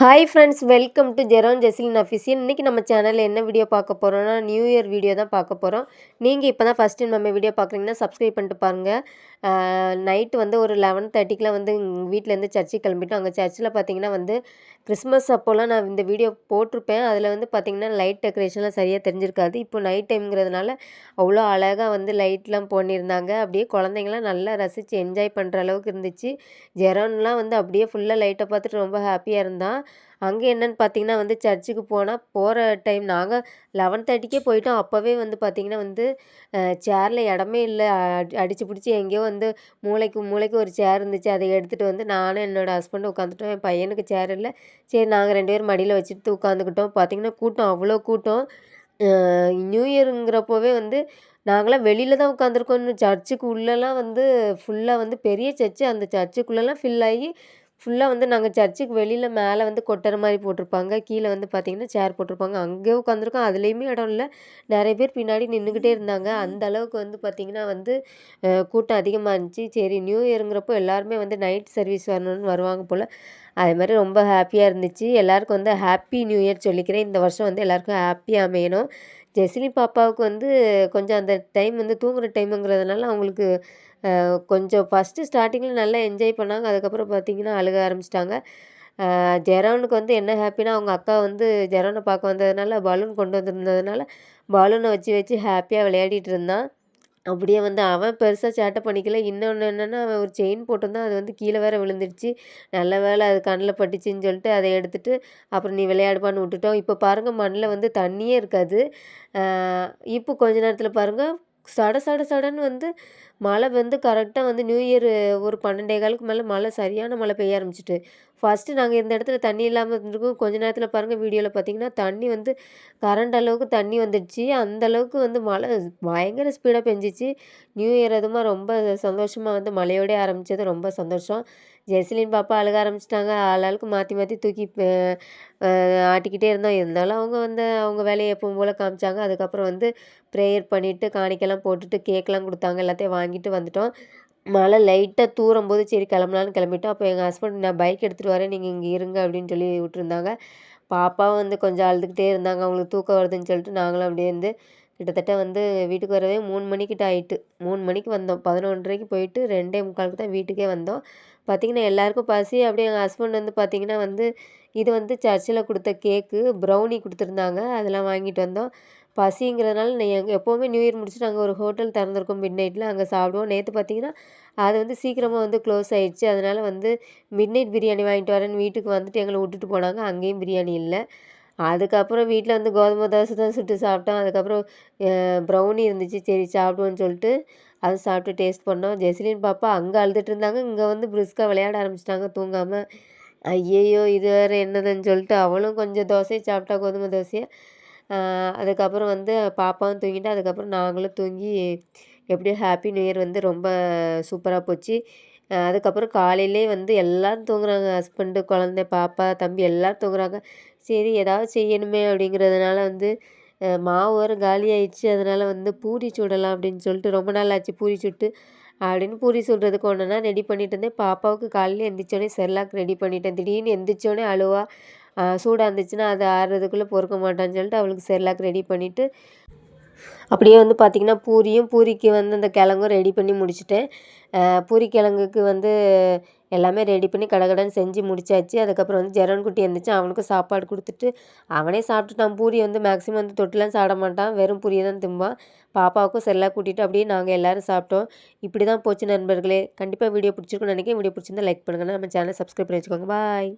Hi friends, welcome to Jeron Jesilin official. இன்றைக்கி நம்ம சேனலில் என்ன வீடியோ பார்க்க போகிறோம்னா, நியூ இயர் வீடியோ தான் பார்க்க போகிறோம். நீங்கள் இப்போ தான் ஃபஸ்ட் டைம் நம்ம வீடியோ பார்க்குறீங்கன்னா சப்ஸ்கிரைப் பண்ணிட்டு பாருங்கள். நைட்டு வந்து ஒரு 11:30க்குலாம் வந்து வீட்டிலேருந்து சர்ச்சுக்கு கிளம்பிட்டோம். அங்கே சர்ச்சில் பார்த்தீங்கன்னா வந்து கிறிஸ்மஸ் அப்போலாம் நான் இந்த வீடியோ போட்டிருப்பேன். அதில் வந்து பார்த்திங்கன்னா லைட் டெக்கரேஷன்லாம் சரியாக தெரிஞ்சிருக்காது. இப்போ நைட் டைம்ங்கிறதுனால அவ்வளோ அழகாக வந்து லைட்லாம் பண்ணியிருந்தாங்க. அப்படியே குழந்தைங்களாம் நல்லா ரசித்து என்ஜாய் பண்ணுற அளவுக்கு இருந்துச்சு. ஜெரோன்லாம் வந்து அப்படியே ஃபுல்லாக லைட்டை பார்த்துட்டு ரொம்ப ஹாப்பியாக இருந்தான். அங்கே என்னன்னு பார்த்தீங்கன்னா வந்து சர்ச்சுக்கு போகிற டைம் நாங்கள் 11:30க்கே போயிட்டோம். அப்போவே வந்து பார்த்திங்கன்னா வந்து சேரில் இடமே இல்லை. அடிச்சு பிடிச்சி எங்கேயோ வந்து மூலைக்கு மூலைக்கு ஒரு சேர் இருந்துச்சு. அதை எடுத்துகிட்டு வந்து நானும் என்னோடய ஹஸ்பண்டும் உட்காந்துட்டோம். என் பையனுக்கு சேர் இல்லை. சரி, நாங்கள் 2 பேரும் மடியில் வச்சுட்டு உட்காந்துக்கிட்டோம். பார்த்திங்கன்னா கூட்டம் அவ்வளோ கூட்டம். நியூ இயருங்கிறப்போவே வந்து நாங்களாம் வெளியில தான் உட்காந்துருக்கோம். சர்ச்சுக்கு உள்ளலாம் வந்து ஃபுல்லாக வந்து பெரிய சர்ச்சு. அந்த சர்ச்சுக்குள்ளலாம் ஃபில் ஆகி ஃபுல்லாக வந்து நாங்கள் சர்ச்சுக்கு வெளியில மேலே வந்து கொட்டரை மாதிரி போட்டிருப்பாங்க. கீழே வந்து பார்த்திங்கன்னா சேர் போட்டிருப்பாங்க. அங்கே உட்காந்துருக்கோம். அதுலேயுமே இடம் இல்லை. நிறைய பேர் பின்னாடி நின்றுக்கிட்டே இருந்தாங்க. அந்த அளவுக்கு வந்து பார்த்திங்கன்னா வந்து கூட்டம் அதிகமாக இருந்துச்சு. சரி, நியூ இயருங்கிறப்போ எல்லாருமே வந்து நைட் சர்வீஸ் வரணும்னு வருவாங்க போல். அது மாதிரி ரொம்ப ஹாப்பியாக இருந்துச்சு. எல்லாருக்கும் வந்து ஹாப்பி நியூ இயர் சொல்லிக்கிறேன். இந்த வருஷம் வந்து எல்லாருக்கும் ஹாப்பியாக அமையணும். ஜெசிலி பாப்பாவுக்கு வந்து கொஞ்சம் அந்த டைம் வந்து தூங்குகிற டைமுங்கிறதுனால அவங்களுக்கு கொஞ்சம் ஃபஸ்ட்டு ஸ்டார்டிங்கில் நல்லா என்ஜாய் பண்ணாங்க. அதுக்கப்புறம் பார்த்திங்கன்னா அழுக ஆரம்பிச்சிட்டாங்க. ஜெரோனுக்கு வந்து என்ன ஹாப்பினா, அவங்க அக்கா வந்து ஜெரோனை பார்க்க வந்ததுனால பலூன் கொண்டு வந்திருந்ததுனால பலூனை வச்சு வச்சு ஹாப்பியாக விளையாடிட்டு இருந்தான். அப்படியே வந்து அவன் பெருசாக சேட்டை பண்ணிக்கல. இன்னொன்று என்னென்னா, அவன் ஒரு செயின் போட்டிருந்தான். அது வந்து கீழே வேற விழுந்துருச்சு. நல்ல வேளை அது கண்ணில் பட்டுச்சுன்னு சொல்லிட்டு அதை எடுத்துட்டு அப்புறம் நீ விளையாடுப்பான்னு விட்டுட்டோம். இப்போ பாருங்கள், மண்ணில் வந்து தண்ணியே இருக்காது. இப்போ கொஞ்ச நேரத்தில் பாருங்கள், சட சட சடன்னு வந்து மழை வந்து கரெக்டாக வந்து நியூ இயர் ஒரு 12:15க்கு மேலே மழை, சரியான மழை பெய்ய ஆரம்பிச்சிட்டு. ஃபஸ்ட்டு நாங்கள் இந்த இடத்துல தண்ணி இல்லாமல் இருந்திருக்கோம். கொஞ்ச நேரத்தில் பாருங்கள், வீடியோவில் பார்த்தீங்கன்னா தண்ணி வந்து கரண்ட் அளவுக்கு தண்ணி வந்துடுச்சு. அந்த அளவுக்கு வந்து மழை பயங்கர ஸ்பீடாக பெஞ்சிச்சு. நியூ இயர் அதுவுமா ரொம்ப சந்தோஷமாக வந்து மழையோடயே ஆரம்பித்தது ரொம்ப சந்தோஷம். ஜெஸ்லின் பாப்பா அழுக ஆரம்பிச்சிட்டாங்க. ஆளாளுக்கு மாற்றி மாற்றி தூக்கி ஆட்டிக்கிட்டே இருந்தோம். இருந்தாலும் அவங்க வந்து அவங்க வேலையை எப்பவும் போல் காமிச்சாங்க. அதுக்கப்புறம் வந்து ப்ரேயர் பண்ணிவிட்டு காணிக்கைலாம் போட்டுட்டு கேக்லாம் கொடுத்தாங்க. எல்லாத்தையும் வாங்கிட்டு வந்துட்டோம். மழை லைட்டாக தூறும்போது சரி கிளம்பலான்னு கிளம்பிட்டோம். அப்போ எங்கள் ஹஸ்பண்ட் நான் பைக் எடுத்துகிட்டு வரேன், நீங்கள் இங்கே இருங்க அப்படின்னு சொல்லி விட்டுருந்தாங்க. பாப்பாவும் வந்து கொஞ்சம் அழுதுகிட்டே இருந்தாங்க. அவங்களுக்கு தூக்கம் வருதுன்னு சொல்லிட்டு நாங்களும் அப்படியே வந்து கிட்டத்தட்ட வந்து வீட்டுக்கு வரவே 3 மணிக்கிட்ட ஆயிட்டு. 3 மணிக்கு வந்தோம். 11:30க்கு போயிட்டு 2:45க்கு தான் வீட்டுக்கே வந்தோம். பார்த்திங்கன்னா எல்லாருக்கும் பசி. அப்படியே எங்கள் ஹஸ்பண்ட் வந்து பார்த்திங்கன்னா வந்து இது வந்து சர்ச்சில் கொடுத்த கேக்கு, ப்ரௌனி கொடுத்துருந்தாங்க. அதெல்லாம் வாங்கிட்டு வந்தோம். பசிங்கிறதுனால எப்போவுமே நியூ இயர் முடிச்சுட்டு அங்கே ஒரு ஹோட்டல் திறந்துருக்கும் மிட் நைட்டில், அங்கே சாப்பிடுவோம். நேற்று பார்த்திங்கன்னா அது வந்து சீக்கிரமாக வந்து க்ளோஸ் ஆகிடுச்சு. அதனால் வந்து மிட் நைட் பிரியாணி வாங்கிட்டு வரேன்னு வீட்டுக்கு வந்துட்டு எங்களை விட்டுட்டு போனாங்க. அங்கேயும் பிரியாணி இல்லை. அதுக்கப்புறம் வீட்டில் வந்து கோதுமை தோசை தான் சுட்டு சாப்பிட்டோம். அதுக்கப்புறம் ப்ரௌனி இருந்துச்சு, சரி சாப்பிடுவோன்னு சொல்லிட்டு அதை சாப்பிட்டு டேஸ்ட் பண்ணோம். ஜெஸ்லின் பாப்பா அங்கே அழுதுட்டு இருந்தாங்க. இங்கே வந்து பிரிஸ்காக விளையாட ஆரம்பிச்சிட்டாங்க தூங்காமல். ஐயையோ! இது வேறு என்னதுன்னு சொல்லிட்டு அவளும் கொஞ்சம் தோசையை சாப்பிட்டா, கோதுமை தோசையை. அதுக்கப்புறம் வந்து பாப்பாவும் தூங்கிட்டா. அதுக்கப்புறம் நாங்களும் தூங்கி எப்படியோ ஹாப்பி நியூ இயர் வந்து ரொம்ப சூப்பராக போச்சு. அதுக்கப்புறம் காலையிலே வந்து எல்லோரும் தூங்குறாங்க. ஹஸ்பண்டு, குழந்தை, பாப்பா, தம்பி எல்லோரும் தூங்குறாங்க. சரி, ஏதாவது செய்யணுமே அப்படிங்கிறதுனால வந்து மாவு வேறு காலி ஆயிடுச்சு. அதனால் வந்து பூரி சுடலாம் அப்படின்னு சொல்லிட்டு, ரொம்ப நாள் ஆச்சு பூரி சுட்டு அப்படின்னு பூரி சுடுறதுக்கு ஒன்றுனா ரெடி பண்ணிட்டு இருந்தேன். பாப்பாவுக்கு காலையில் எந்திரிச்சோடனே செர்லாக் ரெடி பண்ணிட்டேன். திடீர்னு எந்திரிச்சோடனே அழுவா. சூடாக இருந்துச்சுன்னா அது ஆறுறதுக்குள்ளே பொறுக்க மாட்டான்னு சொல்லிட்டு அவளுக்கு செர்லாக் ரெடி பண்ணிவிட்டு அப்படியே வந்து பார்த்திங்கன்னா பூரிக்கு வந்து அந்த கிழங்கும் ரெடி பண்ணி முடிச்சுட்டேன். பூரி கிழங்குக்கு வந்து எல்லாமே ரெடி பண்ணி கடகடன்னு செஞ்சு முடிச்சாச்சு. அதுக்கப்புறம் வந்து ஜெரோன் குட்டி இருந்துச்சு, அவனுக்கும் சாப்பாடு கொடுத்துட்டு அவனே சாப்பிட்டுட்டான். பூரி வந்து மேக்ஸிமம் வந்து தொட்டுலாம் சாப்பிட மாட்டான், வெறும் பூரியை தான் திம்பான். பாப்பாவுக்கும் செர்லாக் கூட்டிகிட்டு அப்படியே நாங்கள் எல்லோரும் சாப்பிட்டோம். இப்படி தான் போச்சு நண்பர்களே. கண்டிப்பாக வீடியோ பிடிச்சிருக்குன்னு நினைக்கிறேன். வீடியோ பிடிச்சிருந்தா லைக் பண்ணுங்கள். நம்ம சேனலை சப்ஸ்கிரைப் பண்ணி வச்சுக்கோங்க. பாய்.